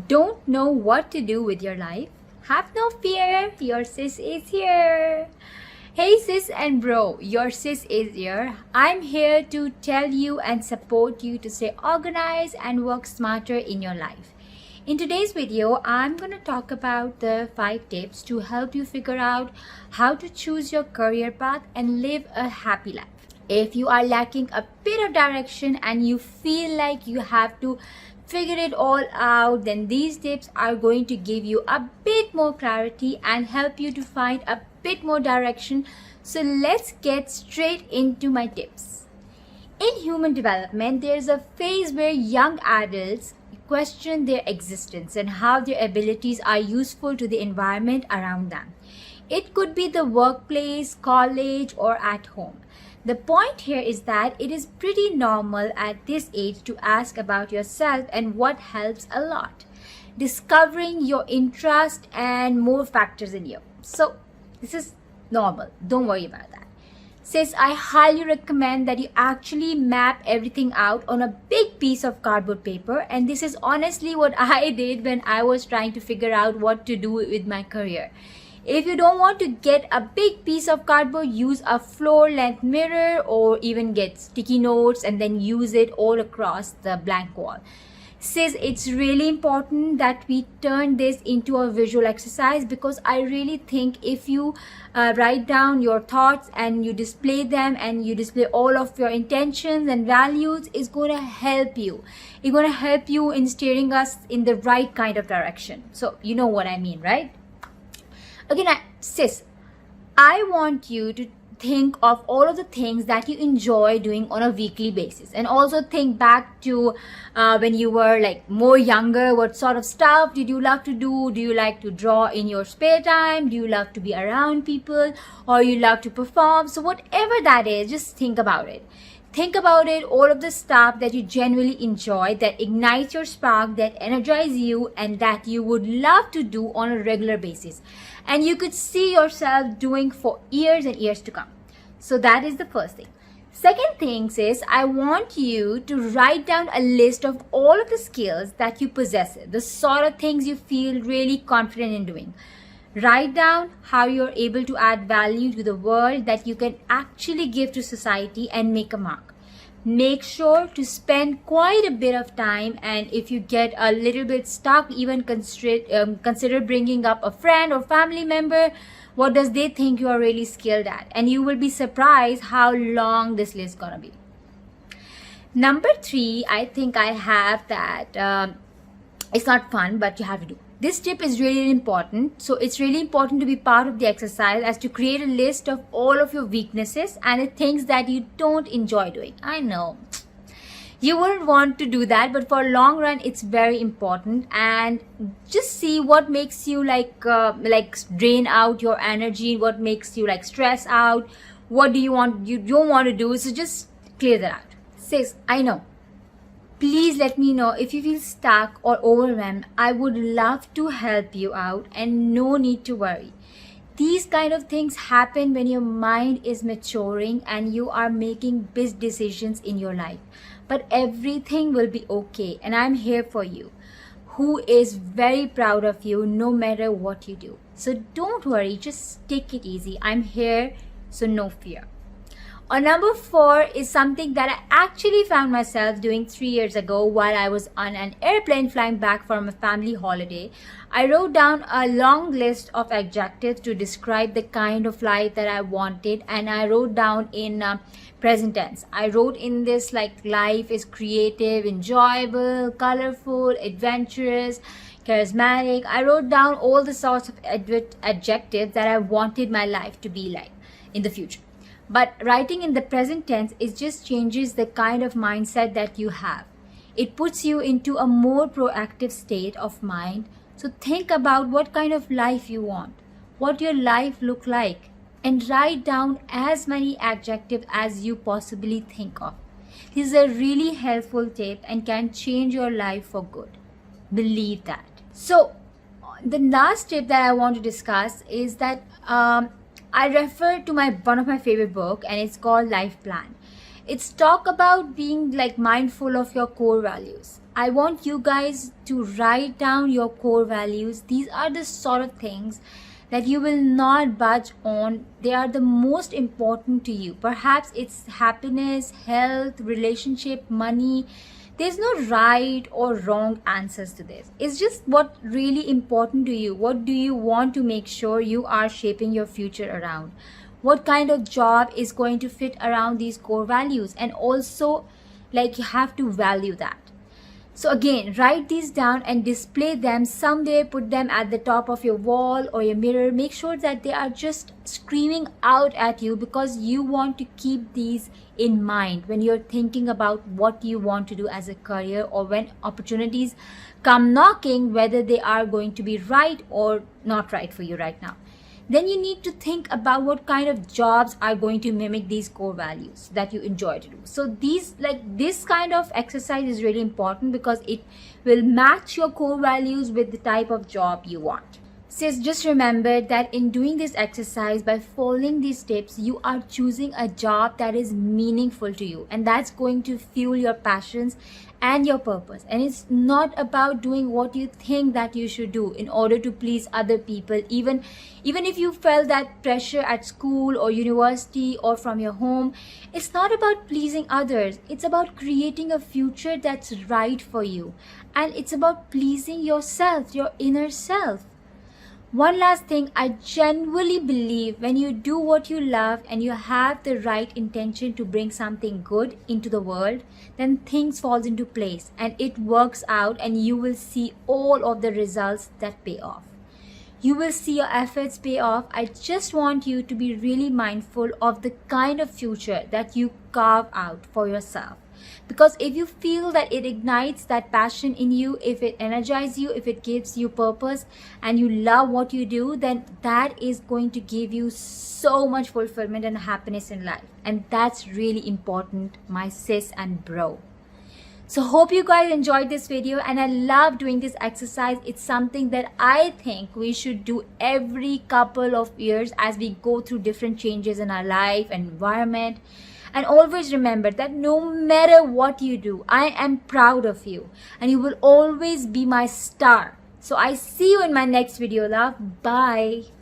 Don't know what to do with your life? Have no fear, your sis is here. Hey sis and bro, your sis is here. I'm here to tell you and support you to stay organized and work smarter in your life. In today's video, I'm going to talk about the 5 tips to help you figure out how to choose your career path and live a happy life. If you are lacking a bit of direction and you feel like you have to figure it all out, then these tips are going to give you a bit more clarity and help you to find a bit more direction. So let's get straight into my tips. In human development, there's a phase where young adults question their existence and how their abilities are useful to the environment around them. It could be the workplace, college, or at home. The point here is that it is pretty normal at this age to ask about yourself, and what helps a lot, discovering your interest and more factors in you. So this is normal. Don't worry about that. Sis, I highly recommend that you actually map everything out on a big piece of cardboard paper, and this is honestly what I did when I was trying to figure out what to do with my career. If you don't want to get a big piece of cardboard, use a floor length mirror or even get sticky notes and then use it all across the blank wall. Sis, it's really important that we turn this into a visual exercise, because I really think if you write down your thoughts and you display them and you display all of your intentions and values, it's going to help you. It's going to help you in steering us in the right kind of direction. So you know what I mean, right? Again, sis, I want you to think of all of the things that you enjoy doing on a weekly basis, and also think back to when you were like more younger. What sort of stuff did you love to do? Do you like to draw in your spare time? Do you love to be around people, or you love to perform? So whatever that is, just think about it. Think about it, all of the stuff that you genuinely enjoy, that ignites your spark, that energize you, and that you would love to do on a regular basis. And you could see yourself doing for years and years to come. So that is the first thing. Second thing is, I want you to write down a list of all of the skills that you possess, the sort of things you feel really confident in doing. Write down how you're able to add value to the world, that you can actually give to society and make a mark. Make sure to spend quite a bit of time, and if you get a little bit stuck, even consider bringing up a friend or family member. What does they think you are really skilled at? And you will be surprised how long this list is gonna be. Number 3, I think I have that it's not fun, but you have to do. This tip is really important. So it's really important to be part of the exercise, as to create a list of all of your weaknesses and the things that you don't enjoy doing. I know you wouldn't want to do that, but for a long run, it's very important. And just see what makes you like drain out your energy, what makes you like stress out, what do you don't want to do. So just clear that out. 6, I know. Please let me know if you feel stuck or overwhelmed. I would love to help you out, and no need to worry. These kind of things happen when your mind is maturing and you are making big decisions in your life. But everything will be okay, and I'm here for you, who is very proud of you no matter what you do. So don't worry, just take it easy. I'm here, so no fear. Or number 4 is something that I actually found myself doing 3 years ago while I was on an airplane flying back from a family holiday. I wrote down a long list of adjectives to describe the kind of life that I wanted, and I wrote down in present tense. I wrote in this like life is creative, enjoyable, colorful, adventurous, charismatic. I wrote down all the sorts of adjectives that I wanted my life to be like in the future. But writing in the present tense, it just changes the kind of mindset that you have. It puts you into a more proactive state of mind. So think about what kind of life you want, what your life look like, and write down as many adjectives as you possibly think of. This is a really helpful tip and can change your life for good. Believe that. So the last tip that I want to discuss is that I refer to one of my favorite book, and it's called Life Plan. It's talk about being like mindful of your core values. I want you guys to write down your core values. These are the sort of things that you will not budge on. They are the most important to you. Perhaps it's happiness, health, relationship, money. There's no right or wrong answers to this. It's just what really important to you. What do you want to make sure you are shaping your future around? What kind of job is going to fit around these core values? And also, like, you have to value that. So again, write these down and display them somewhere. Put them at the top of your wall or your mirror. Make sure that they are just screaming out at you, because you want to keep these in mind when you're thinking about what you want to do as a career, or when opportunities come knocking, whether they are going to be right or not right for you right now. Then you need to think about what kind of jobs are going to mimic these core values that you enjoy to do. So this kind of exercise is really important, because it will match your core values with the type of job you want. Sis, just remember that in doing this exercise, by following these tips, you are choosing a job that is meaningful to you, and that's going to fuel your passions and your purpose. And it's not about doing what you think that you should do in order to please other people. Even if you felt that pressure at school or university or from your home, it's not about pleasing others. It's about creating a future that's right for you, and it's about pleasing yourself, your inner self. One last thing, I genuinely believe when you do what you love and you have the right intention to bring something good into the world, then things falls into place and it works out, and you will see all of the results that pay off. You will see your efforts pay off. I just want you to be really mindful of the kind of future that you carve out for yourself. Because if you feel that it ignites that passion in you, if it energizes you, if it gives you purpose, and you love what you do, then that is going to give you so much fulfillment and happiness in life. And that's really important, my sis and bro. So hope you guys enjoyed this video, and I love doing this exercise. It's something that I think we should do every couple of years as we go through different changes in our life and environment. And always remember that no matter what you do, I am proud of you, and you will always be my star. So I see you in my next video, love. Bye.